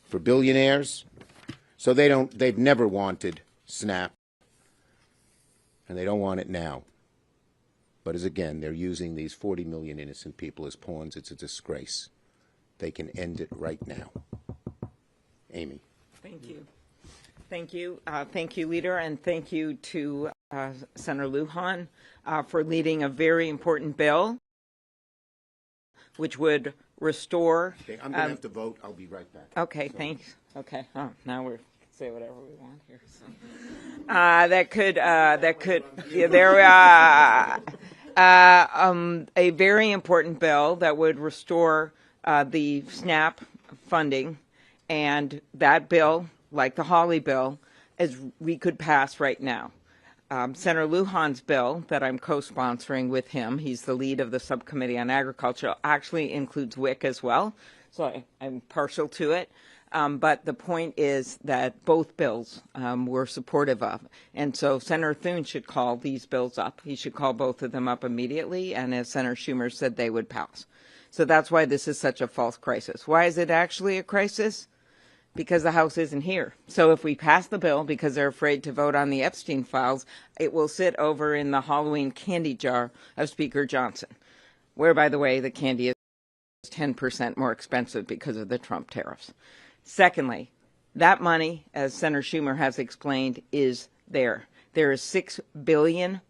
for billionaires. So they've never wanted SNAP, and they don't want it now. But as again, they're using these 40 million innocent people as pawns. It's a disgrace. They can end it right now. Amy. Thank you. Thank you. Thank you, Leader, and thank you to Senator Lujan for leading a very important bill which would restore... Okay, I'm going to have to vote. I'll be right back. Okay, thanks. Okay, now we're say whatever we want here. So. Yeah, there we are. A very important bill that would restore the SNAP funding, and that bill, like the Hawley bill, as we could pass right now. Senator Lujan's bill that I'm co-sponsoring with him, he's the lead of the Subcommittee on Agriculture, actually includes WIC as well, so I'm partial to it. But the point is that both bills we're supportive of. And so Senator Thune should call these bills up. He should call both of them up immediately, and as Senator Schumer said, they would pass. So that's why this is such a false crisis. Why is it actually a crisis? Because the House isn't here. So if we pass the bill because they're afraid to vote on the Epstein files, it will sit over in the Halloween candy jar of Speaker Johnson, where, by the way, the candy is 10% more expensive because of the Trump tariffs. Secondly, that money, as Senator Schumer has explained, is there. There is $6 billion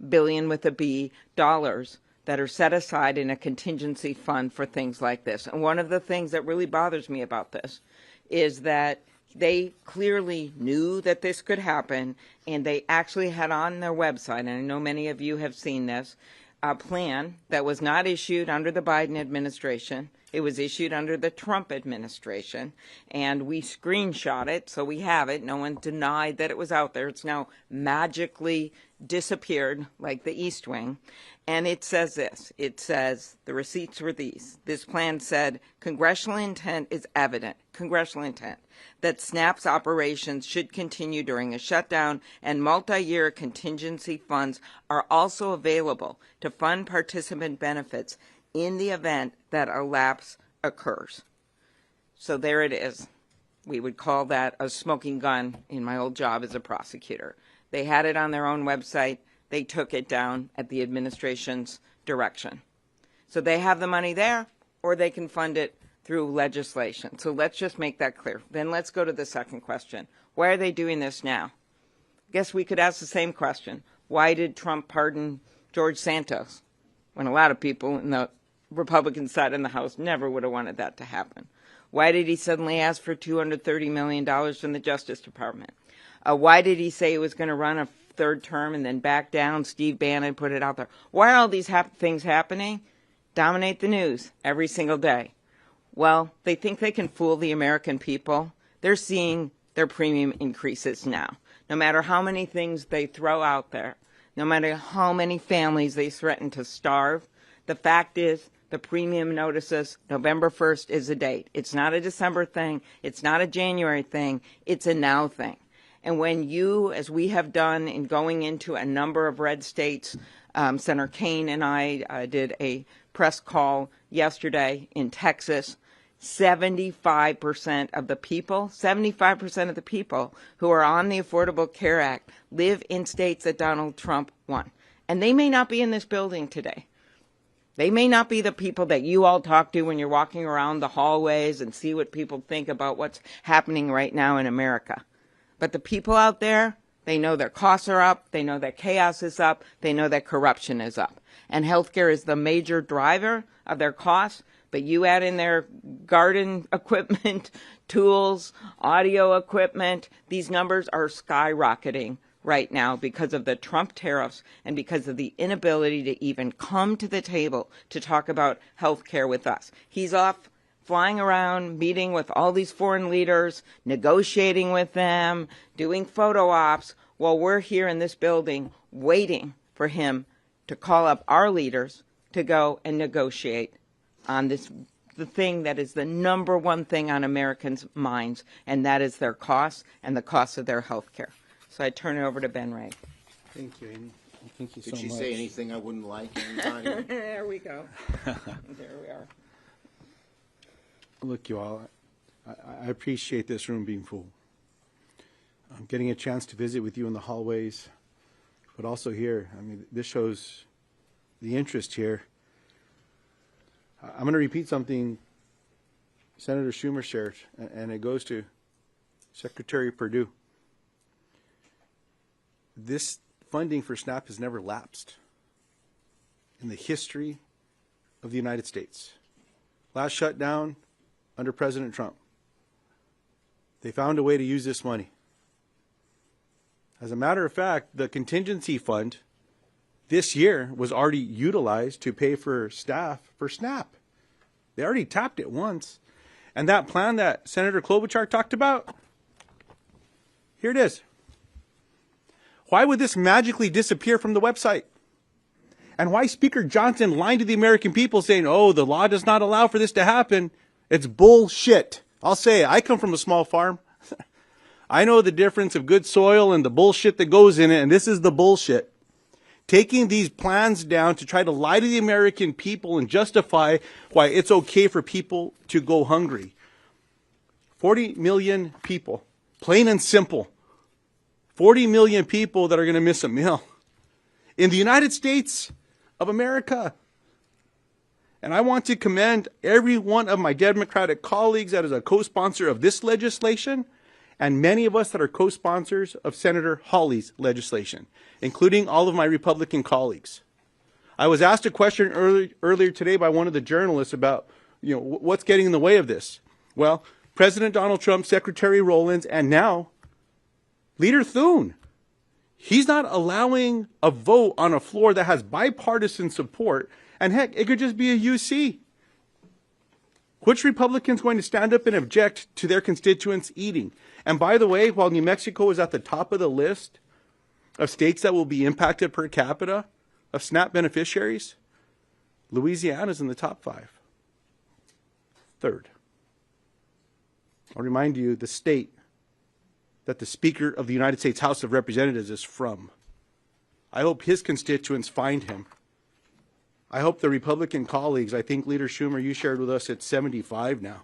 with a B, dollars that are set aside in a contingency fund for things like this. And one of the things that really bothers me about this is that they clearly knew that this could happen, and they actually had on their website, and I know many of you have seen this, a plan that was not issued under the Biden administration. It was issued under the Trump administration, and we screenshot it, so we have it. No one denied that it was out there. It's now magically disappeared like the East Wing. And it says this. It says, the receipts were these. This plan said, congressional intent is evident, congressional intent, that SNAP's operations should continue during a shutdown, and multi-year contingency funds are also available to fund participant benefits in the event that a lapse occurs. So there it is. We would call that a smoking gun in my old job as a prosecutor. They had it on their own website. They took it down at the administration's direction. So they have the money there, or they can fund it through legislation. So let's just make that clear. Then let's go to the second question. Why are they doing this now? I guess we could ask the same question. Why did Trump pardon George Santos when a lot of people in the Republican side in the House never would have wanted that to happen? Why did he suddenly ask for $230 million from the Justice Department? Why did he say he was going to run a third term and then back down? Steve Bannon put it out there. Why are all these things happening? Dominate the news every single day. Well, they think they can fool the American people. They're seeing their premium increases now. No matter how many things they throw out there, no matter how many families they threaten to starve, the fact is the premium notices November 1st is a date. It's not a December thing. It's not a January thing. It's a now thing. And when you, as we have done in going into a number of red states, Senator Kaine and I did a press call yesterday in Texas, 75% of the people, 75% of the people who are on the Affordable Care Act live in states that Donald Trump won. And they may not be in this building today. They may not be the people that you all talk to when you're walking around the hallways and see what people think about what's happening right now in America. But the people out there, they know their costs are up, they know that chaos is up, they know that corruption is up. And healthcare is the major driver of their costs, but you add in their garden equipment, tools, audio equipment, these numbers are skyrocketing right now because of the Trump tariffs and because of the inability to even come to the table to talk about healthcare with us. He's off flying around, meeting with all these foreign leaders, negotiating with them, doing photo ops, while we're here in this building waiting for him to call up our leaders to go and negotiate on this, the thing that is the number one thing on Americans' minds, and that is their costs and the cost of their health care. So I turn it over to Ben Ray. Thank you, Amy. Thank you so much. Did she say anything I wouldn't like? Anybody? There we go. There we are. Look, you all, I appreciate this room being full. I'm getting a chance to visit with you in the hallways, but also here. I mean, this shows the interest here. I'm going to repeat something Senator Schumer shared, and it goes to Secretary Perdue. This funding for SNAP has never lapsed in the history of the United States. Last shutdown under President Trump, they found a way to use this money. As a matter of fact, the contingency fund this year was already utilized to pay for staff for SNAP. They already tapped it once. And that plan that Senator Klobuchar talked about, here it is. Why would this magically disappear from the website? And why Speaker Johnson lying to the American people saying, oh, the law does not allow for this to happen? It's bullshit. I'll say it. I come from a small farm. I know the difference of good soil and the bullshit that goes in it, and this is the bullshit. Taking these plans down to try to lie to the American people and justify why it's okay for people to go hungry. 40 million people, plain and simple. 40 million people that are going to miss a meal in the United States of America. And I want to commend every one of my Democratic colleagues that is a co-sponsor of this legislation, and many of us that are co-sponsors of Senator Hawley's legislation, including all of my Republican colleagues. I was asked a question earlier today by one of the journalists about, what's getting in the way of this? Well, President Donald Trump, Secretary Rowlands, and now Leader Thune. He's not allowing a vote on a floor that has bipartisan support, and heck, it could just be a UC. Which Republican's going to stand up and object to their constituents eating? And by the way, while New Mexico is at the top of the list of states that will be impacted per capita of SNAP beneficiaries, Louisiana's in the top 5. Third. I'll remind you the state that the Speaker of the United States House of Representatives is from. I hope his constituents find him. I hope the Republican colleagues, I think Leader Schumer, you shared with us, it's 75 now.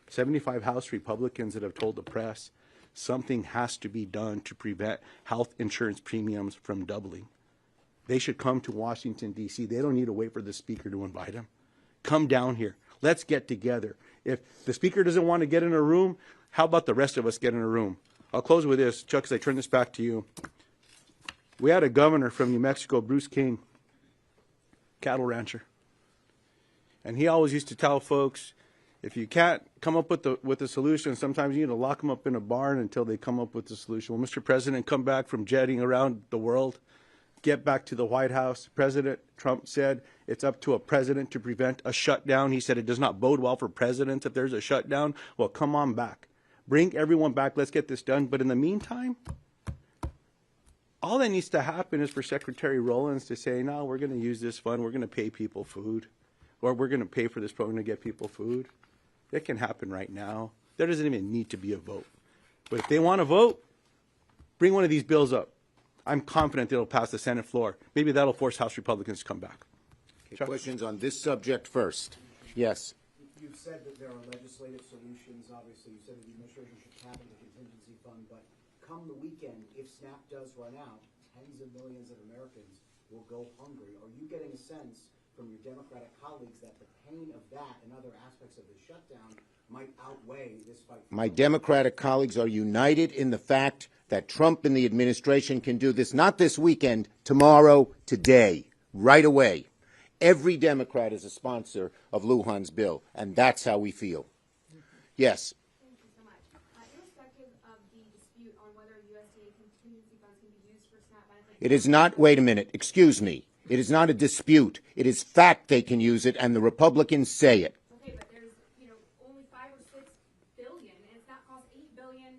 75 House Republicans that have told the press something has to be done to prevent health insurance premiums from doubling. They should come to Washington, D.C. They don't need to wait for the Speaker to invite them. Come down here. Let's get together. If the Speaker doesn't want to get in a room, how about the rest of us get in a room? I'll close with this. Chuck, as I turn this back to you. We had a governor from New Mexico, Bruce King, cattle rancher. And he always used to tell folks, if you can't come up with a solution, sometimes you need to lock them up in a barn until they come up with the solution. Well, Mr. President, come back from jetting around the world, get back to the White House. President Trump said it's up to a president to prevent a shutdown. He said it does not bode well for presidents if there's a shutdown. Well, come on back. Bring everyone back. Let's get this done. But in the meantime, all that needs to happen is for Secretary Rowlands to say, no, we're going to use this fund. We're going to pay people food. Or we're going to pay for this program to get people food. It can happen right now. There doesn't even need to be a vote. But if they want to vote, bring one of these bills up. I'm confident it'll pass the Senate floor. Maybe that'll force House Republicans to come back. Okay, questions on this subject first. Yes. You've said that there are legislative solutions. Obviously, you said that the administration should tap into the contingency fund. But come the weekend, if SNAP does run out, tens of millions of Americans will go hungry. Are you getting a sense from your Democratic colleagues that the pain of that and other aspects of the shutdown might outweigh this fight? My Democratic colleagues are united in the fact that Trump and the administration can do this, not this weekend, tomorrow, today, right away. Every Democrat is a sponsor of Lujan's bill, and that's how we feel. Yes? Thank you so much. Irrespective of the dispute on whether USDA contingency funds can be used for SNAP benefits... It is not, wait a minute, excuse me. It is not a dispute. It is fact they can use it, and the Republicans say it. Okay, but there's, only $5 or $6 billion, and it's not cost $8 billion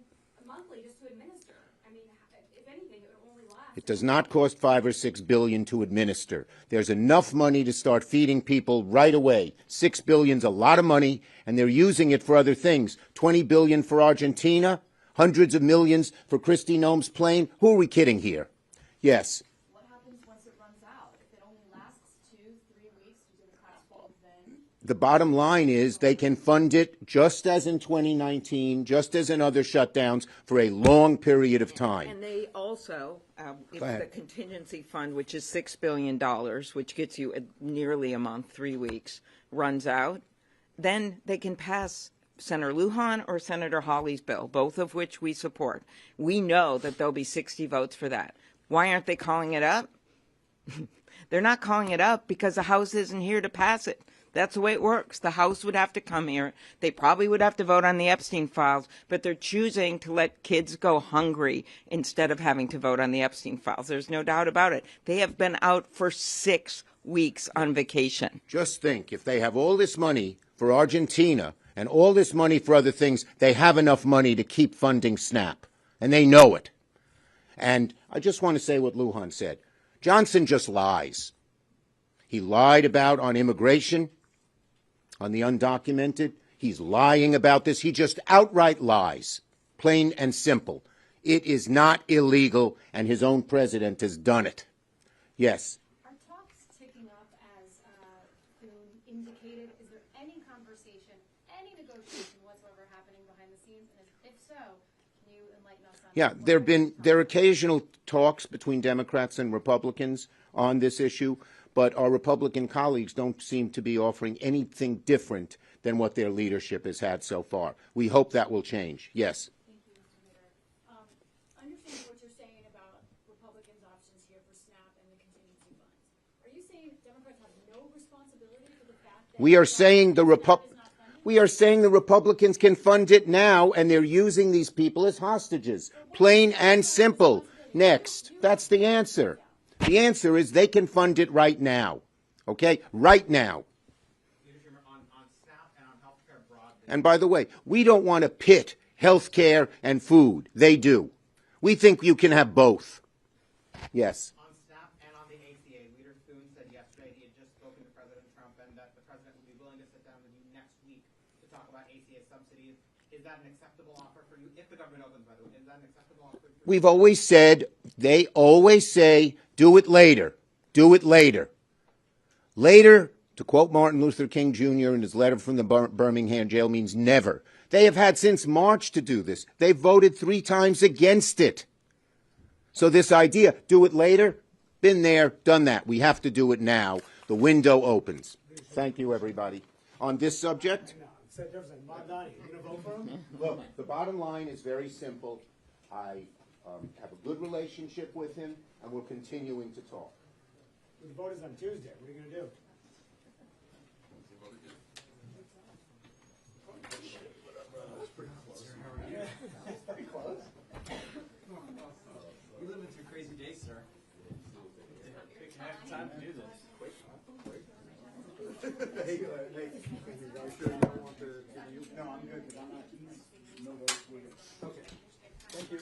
monthly just to administer. I mean, if anything, it would only last. It does not cost $5 or $6 billion to administer. There's enough money to start feeding people right away. $6 billion's a lot of money, and they're using it for other things. $20 billion for Argentina, hundreds of millions for Kristi Noem's plane. Who are we kidding here? Yes. What happens once it runs out? If it only lasts 2-3 weeks, do the tax fold then? the bottom line is they can fund it just as in 2019, just as in other shutdowns, for a long period of time. And they also, if Go ahead. the contingency fund, which is $6 billion, which gets you nearly a month, 3 weeks, runs out, then they can pass Senator Lujan or Senator Hawley's bill, both of which we support. We know that there'll be 60 votes for that. Why aren't they calling it up? They're not calling it up because the House isn't here to pass it. That's the way it works. The House would have to come here. They probably would have to vote on the Epstein files, but they're choosing to let kids go hungry instead of having to vote on the Epstein files. There's no doubt about it. They have been out for 6 weeks on vacation. Just think, if they have all this money for Argentina and all this money for other things, they have enough money to keep funding SNAP. And they know it. And I just want to say what Lujan said. Johnson just lies. He lied about on immigration, on the undocumented. He's lying about this. He just outright lies, plain and simple. It is not illegal, and his own president has done it. Yes. Are talks ticking up as Thune indicated? Is there any conversation, any negotiation whatsoever happening behind the scenes? And if so, can you enlighten us on Yeah, there are occasional talks between Democrats and Republicans on this issue, but our Republican colleagues don't seem to be offering anything different than what their leadership has had so far. We hope that will change. Yes. Thank you, Mr. Mayor. Understanding what you're saying about Republicans' options here for SNAP and the contingency funds, are you saying Democrats have no responsibility for the fact that We are saying the Republicans can fund it now, and they're using these people as hostages. Plain and simple. Next. That's the answer. The answer is they can fund it right now. Okay? Right now. And by the way, we don't want to pit health care and food. They do. We think you can have both. Yes. On SNAP and on the ACA, Leader Thune said yesterday he had just spoken to President Trump and that the president would be willing to sit down with you next week to talk about ACA subsidies. Is that an acceptable offer for you? If the government opens, by the way, is that an acceptable offer for you? We've always said, they always say, do it later. Do it later. Later, to quote Martin Luther King Jr. in his letter from the Birmingham jail, means never. They have had since March to do this. They've voted 3 times against it. So this idea, do it later, been there, done that. We have to do it now. The window opens. Thank you, everybody. On this subject? Look, the bottom line is very simple. I have a good relationship with him, and we're continuing to talk. The vote is on Tuesday. What are you going to do? You live through crazy days, sir. Time to do this. Hey, I'm sure you don't want to. No, I'm good because I'm not. No votes. Okay. Thank you.